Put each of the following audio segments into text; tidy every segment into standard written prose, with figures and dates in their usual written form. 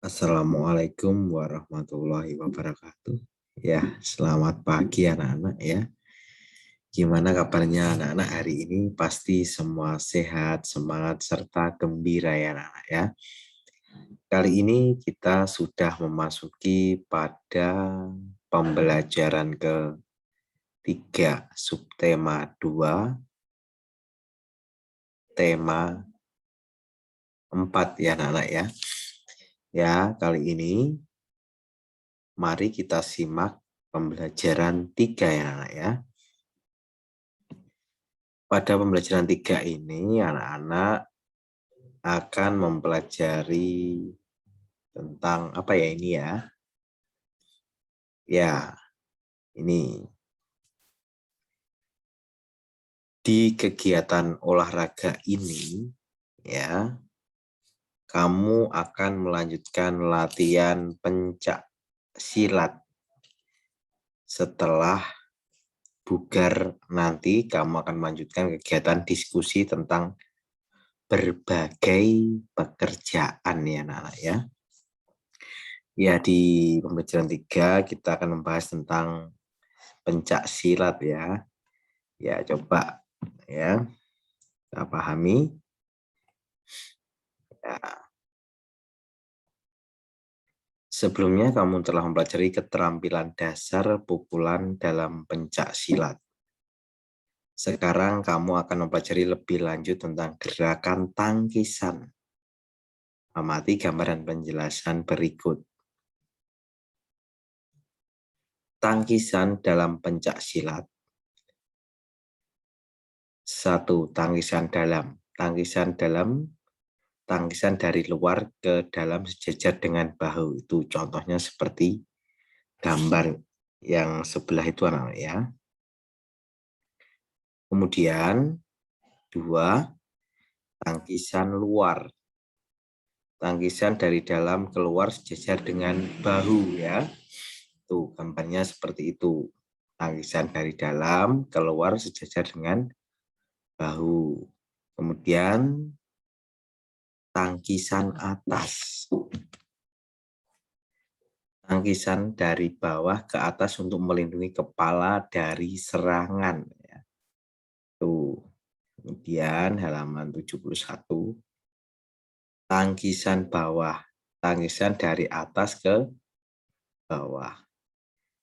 Assalamualaikum warahmatullahi wabarakatuh. Ya, selamat pagi anak-anak ya. Gimana kabarnya anak-anak hari ini? Pasti semua sehat, semangat, serta gembira ya anak-anak ya. Kali ini kita sudah memasuki pada pembelajaran ketiga, subtema 2, tema 4 ya anak-anak ya. Ya, kali ini mari kita simak pembelajaran 3 ya anak-anak ya. Pada pembelajaran 3 ini, anak-anak akan mempelajari tentang apa ya ini ya? Ya, ini. Di kegiatan olahraga ini, ya, kamu akan melanjutkan latihan pencak silat. Setelah bugar nanti, kamu akan melanjutkan kegiatan diskusi tentang berbagai pekerjaan ya anak-anak ya. Ya, di pembelajaran 3 kita akan membahas tentang pencak silat ya. Ya, coba ya kita pahami. Ya. Sebelumnya kamu telah mempelajari keterampilan dasar pukulan dalam pencak silat. Sekarang kamu akan mempelajari lebih lanjut tentang gerakan tangkisan. Amati gambaran penjelasan berikut. Tangkisan dalam pencak silat. 1. Tangkisan dalam. Tangkisan dari luar ke dalam sejajar dengan bahu. Itu contohnya seperti gambar yang sebelah itu anak-anak ya. Kemudian 2. Tangkisan luar. Tangkisan dari dalam keluar sejajar dengan bahu ya. Tuh gambarnya seperti itu. Tangkisan dari dalam keluar sejajar dengan bahu. Kemudian tangkisan atas. Tangkisan dari bawah ke atas untuk melindungi kepala dari serangan. Tuh. Kemudian halaman 71. Tangkisan bawah. Tangkisan dari atas ke bawah.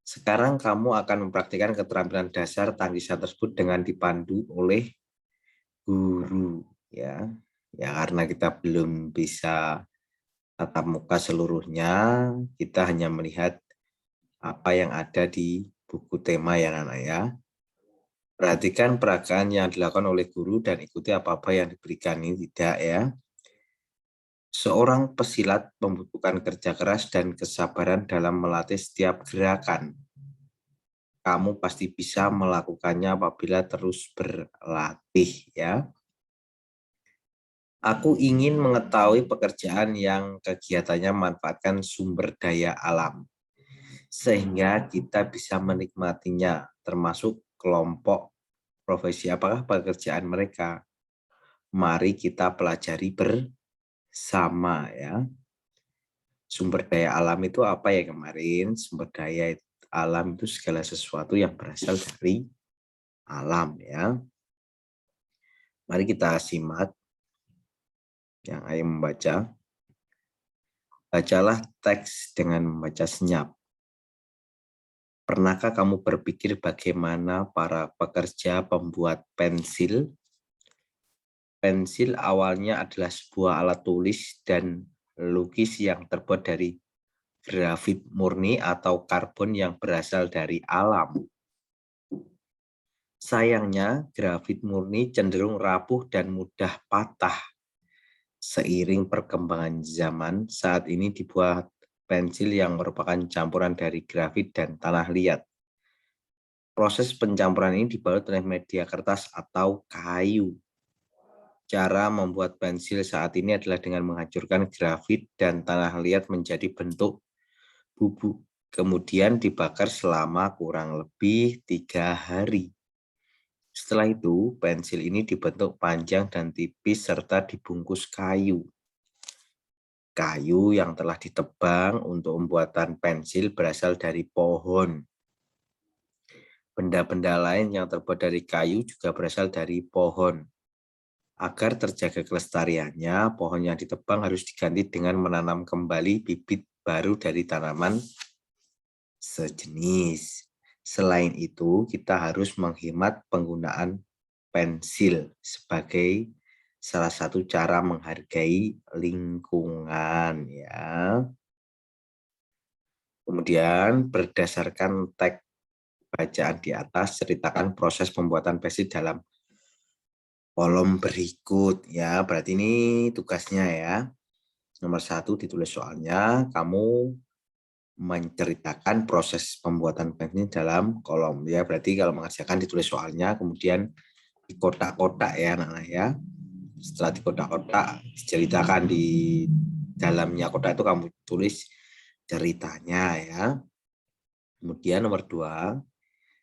Sekarang kamu akan mempraktikkan keterampilan dasar tangkisan tersebut dengan dipandu oleh guru ya. Ya karena kita belum bisa tatap muka seluruhnya, kita hanya melihat apa yang ada di buku tema ya anak ya. Perhatikan peragaan yang dilakukan oleh guru dan ikuti apa-apa yang diberikan ini tidak ya. Seorang pesilat membutuhkan kerja keras dan kesabaran dalam melatih setiap gerakan. Kamu pasti bisa melakukannya apabila terus berlatih ya. Aku ingin mengetahui pekerjaan yang kegiatannya memanfaatkan sumber daya alam, sehingga kita bisa menikmatinya, termasuk kelompok profesi apakah pekerjaan mereka. Mari kita pelajari bersama ya. Sumber daya alam itu apa ya kemarin? Sumber daya alam itu segala sesuatu yang berasal dari alam ya. Mari kita simak yang ayah membaca. Bacalah teks dengan membaca senyap. Pernahkah kamu berpikir bagaimana para pekerja pembuat pensil? Pensil awalnya adalah sebuah alat tulis dan lukis yang terbuat dari grafit murni atau karbon yang berasal dari alam. Sayangnya, grafit murni cenderung rapuh dan mudah patah. Seiring perkembangan zaman, saat ini dibuat pensil yang merupakan campuran dari grafit dan tanah liat. Proses pencampuran ini dibalut oleh media kertas atau kayu. Cara membuat pensil saat ini adalah dengan menghancurkan grafit dan tanah liat menjadi bentuk bubuk. Kemudian dibakar selama kurang lebih 3 hari. Setelah itu, pensil ini dibentuk panjang dan tipis serta dibungkus kayu. Kayu yang telah ditebang untuk pembuatan pensil berasal dari pohon. Benda-benda lain yang terbuat dari kayu juga berasal dari pohon. Agar terjaga kelestariannya, pohon yang ditebang harus diganti dengan menanam kembali bibit baru dari tanaman sejenis. Selain itu, kita harus menghemat penggunaan pensil sebagai salah satu cara menghargai lingkungan, ya. Kemudian berdasarkan teks bacaan di atas, ceritakan proses pembuatan pensil dalam kolom berikut, ya. Berarti ini tugasnya, ya. Nomor 1 ditulis soalnya, kamu menceritakan proses pembuatan pensil dalam kolom, ya. Berarti kalau mengerjakan ditulis soalnya, kemudian di kotak-kotak, ya anak-anak, ya. Setelah di kotak-kotak diceritakan di dalamnya kotak itu kamu tulis ceritanya, ya. Kemudian nomor 2,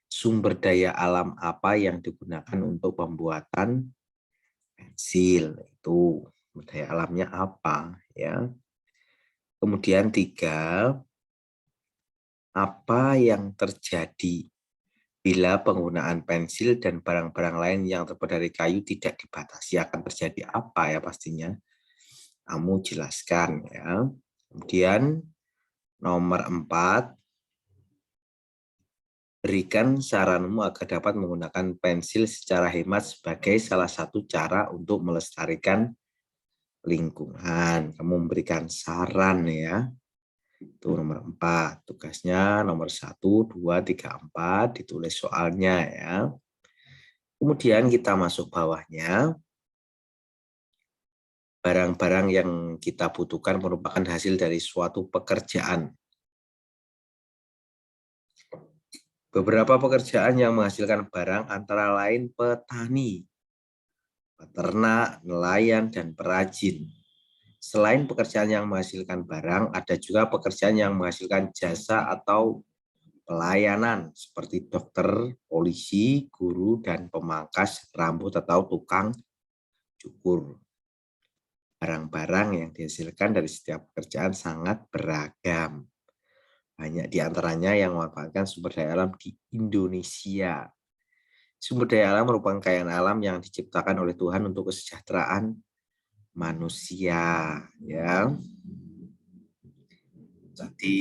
sumber daya alam apa yang digunakan untuk pembuatan pensil, itu sumber daya alamnya apa, ya. Kemudian 3, apa yang terjadi bila penggunaan pensil dan barang-barang lain yang terbuat dari kayu tidak dibatasi, akan terjadi apa, ya pastinya kamu jelaskan, ya. Kemudian nomor 4, berikan saranmu agar dapat menggunakan pensil secara hemat sebagai salah satu cara untuk melestarikan lingkungan. Kamu memberikan saran, ya. Itu nomor 4. Tugasnya nomor 1, 2, 3, 4 ditulis soalnya, ya. Kemudian kita masuk bawahnya. Barang-barang yang kita butuhkan merupakan hasil dari suatu pekerjaan. Beberapa pekerjaan yang menghasilkan barang antara lain petani, peternak, nelayan, dan perajin. Selain pekerjaan yang menghasilkan barang, ada juga pekerjaan yang menghasilkan jasa atau pelayanan seperti dokter, polisi, guru, dan pemangkas rambut atau tukang cukur. Barang-barang yang dihasilkan dari setiap pekerjaan sangat beragam. Banyak di antaranya yang memanfaatkan sumber daya alam di Indonesia. Sumber daya alam merupakan kekayaan alam yang diciptakan oleh Tuhan untuk kesejahteraan manusia, ya. Jadi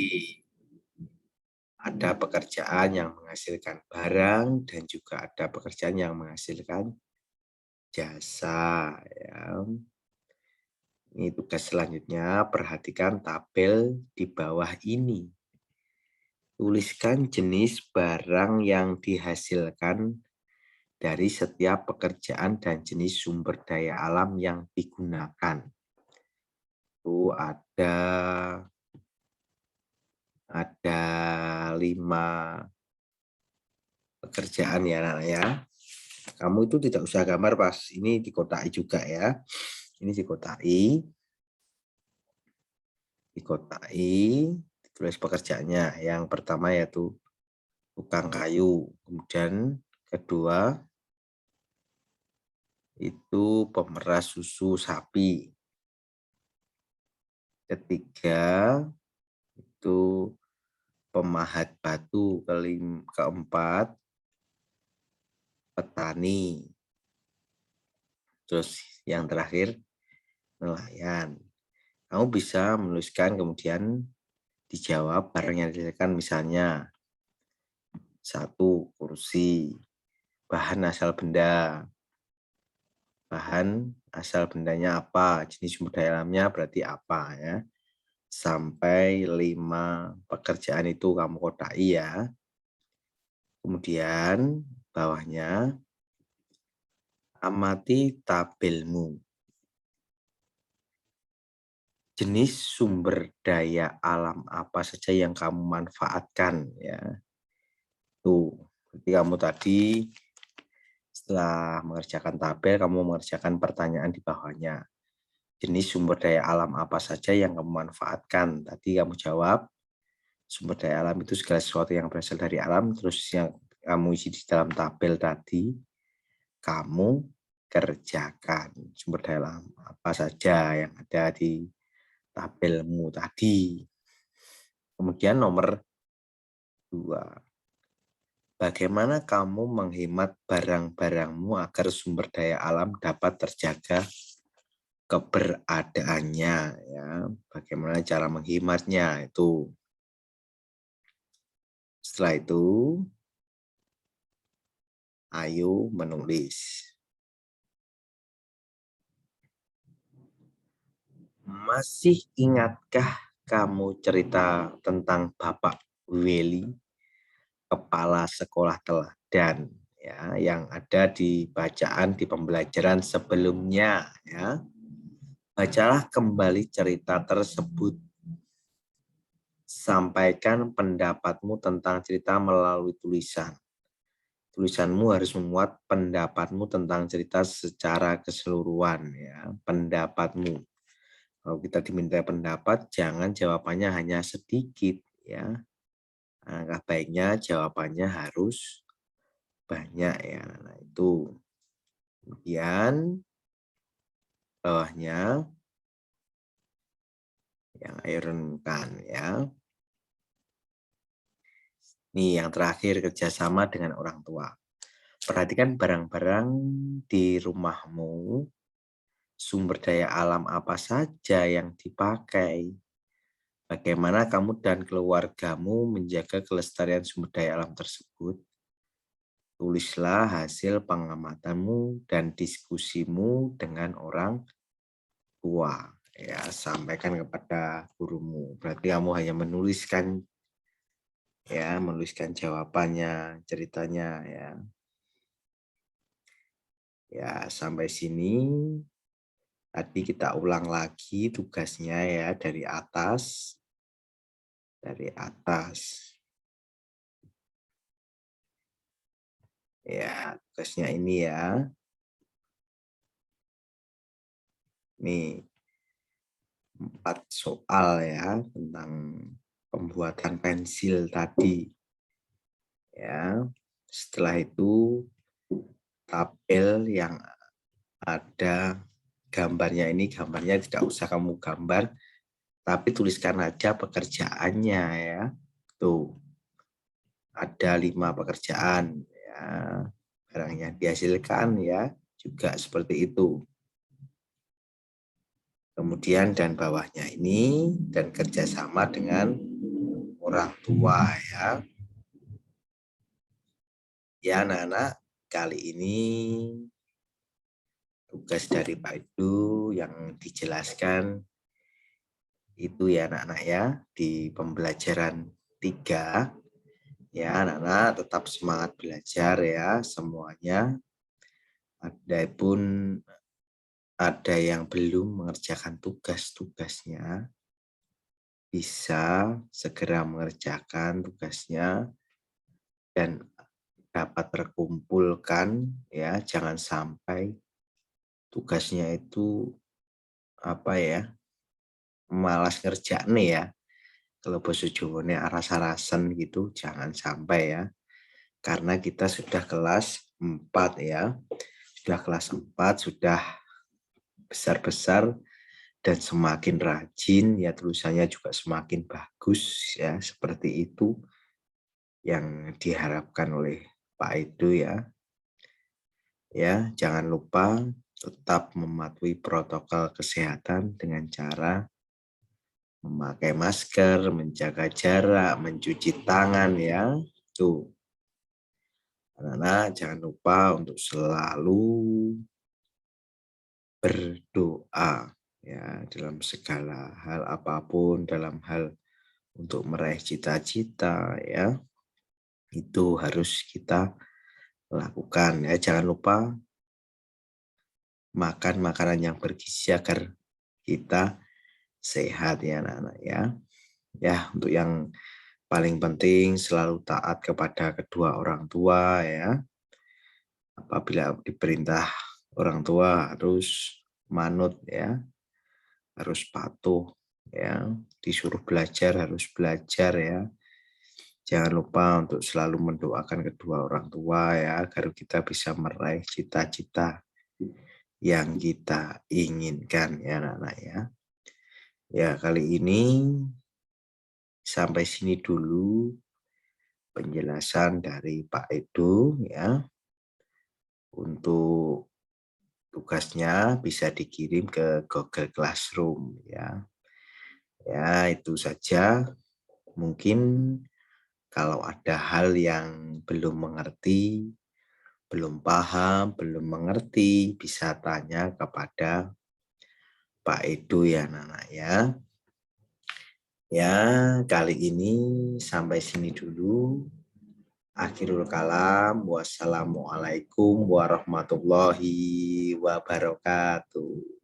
ada pekerjaan yang menghasilkan barang dan juga ada pekerjaan yang menghasilkan jasa, ya. Ini tugas selanjutnya, perhatikan tabel di bawah ini. Tuliskan jenis barang yang dihasilkan dari setiap pekerjaan dan jenis sumber daya alam yang digunakan. Itu ada 5 pekerjaan, ya anak, ya. Kamu itu tidak usah gambar pas ini dikotai juga, ya. Ini dikotai, ditulis pekerjaannya. Yang pertama yaitu tukang kayu, kemudian kedua itu pemeras susu sapi, ketiga itu pemahat batu, keempat petani, terus yang terakhir nelayan. Kamu bisa menuliskan kemudian dijawab barang yang dihasilkan, misalnya 1, kursi, bahan asal bendanya apa, jenis sumber daya alamnya berarti apa, ya. Sampai 5 pekerjaan itu kamu kotai, ya. Kemudian bawahnya amati tabelmu. Jenis sumber daya alam apa saja yang kamu manfaatkan, ya. Tuh, berarti kamu tadi setelah mengerjakan tabel, kamu mengerjakan pertanyaan di bawahnya. Jenis sumber daya alam apa saja yang kamu manfaatkan? Tadi kamu jawab, sumber daya alam itu segala sesuatu yang berasal dari alam, terus yang kamu isi di dalam tabel tadi, kamu kerjakan. Sumber daya alam apa saja yang ada di tabelmu tadi. Kemudian nomor 2. Bagaimana kamu menghemat barang-barangmu agar sumber daya alam dapat terjaga keberadaannya, ya. Bagaimana cara menghematnya itu. Setelah itu, ayo menulis. Masih ingatkah kamu cerita tentang Bapak Willy, kepala sekolah teladan, ya, yang ada di bacaan di pembelajaran sebelumnya, ya. Bacalah kembali cerita tersebut. Sampaikan pendapatmu tentang cerita melalui tulisan. Tulisanmu harus memuat pendapatmu tentang cerita secara keseluruhan, ya, pendapatmu. Kalau kita diminta pendapat, jangan jawabannya hanya sedikit, ya. Alangkah baiknya jawabannya harus banyak, ya. Nah, itu. Kemudian bawahnya yang ayo renungkan, ya. Nih yang terakhir, kerjasama dengan orang tua. Perhatikan barang-barang di rumahmu, sumber daya alam apa saja yang dipakai. Bagaimana kamu dan keluargamu menjaga kelestarian sumber daya alam tersebut? Tulislah hasil pengamatanmu dan diskusimu dengan orang tua. Ya, sampaikan kepada gurumu. Berarti kamu hanya menuliskan, ya, menuliskan jawabannya, ceritanya, ya. Ya, sampai sini tadi kita ulang lagi tugasnya, ya, dari atas. Dari atas. Ya, tugasnya ini, ya. Nih, 4 soal, ya, tentang pembuatan pensil tadi. Ya, setelah itu tabel yang ada gambarnya ini, gambarnya tidak usah kamu gambar, tapi tuliskan aja pekerjaannya, ya. Tuh, ada 5 pekerjaan, ya. Barang yang dihasilkan, ya, juga seperti itu. Kemudian dan bawahnya ini, dan kerjasama dengan orang tua, ya. Ya, anak-anak, kali ini tugas dari Pak Edu yang dijelaskan itu, ya, anak-anak, ya, di pembelajaran 3. Ya, anak-anak tetap semangat belajar, ya, semuanya. Adapun ada yang belum mengerjakan tugas-tugasnya, bisa segera mengerjakan tugasnya dan dapat terkumpulkan, ya. Jangan sampai tugasnya itu apa, ya, malas ngerjakne, ya. Kalau bahasa Jawane aras-arasen gitu, jangan sampai, ya. Karena kita sudah kelas 4, ya. Sudah kelas 4, sudah besar-besar dan semakin rajin, ya, tulisannya juga semakin bagus, ya. Seperti itu yang diharapkan oleh Pak Edu, ya. Ya, jangan lupa tetap mematuhi protokol kesehatan dengan cara memakai masker, menjaga jarak, mencuci tangan, ya. Tuh. Anak-anak jangan lupa untuk selalu berdoa, ya, dalam segala hal apapun, dalam hal untuk meraih cita-cita, ya. Itu harus kita lakukan, ya. Jangan lupa makan makanan yang bergizi agar kita sehat, ya, anak-anak, ya. Ya, untuk yang paling penting selalu taat kepada kedua orang tua, ya. Apabila diperintah orang tua harus manut, ya. Harus patuh, ya. Disuruh belajar harus belajar, ya. Jangan lupa untuk selalu mendoakan kedua orang tua, ya, agar kita bisa meraih cita-cita yang kita inginkan, ya, anak-anak, ya. Ya, kali ini sampai sini dulu penjelasan dari Pak Edo ya. Untuk tugasnya bisa dikirim ke Google Classroom ya. Ya, itu saja. Mungkin kalau ada hal yang belum mengerti, belum paham, belum mengerti, bisa tanya kepada Pak Edo ya, Nana ya. Ya, kali ini sampai sini dulu. Akhirul kalam. Wassalamualaikum warahmatullahi wabarakatuh.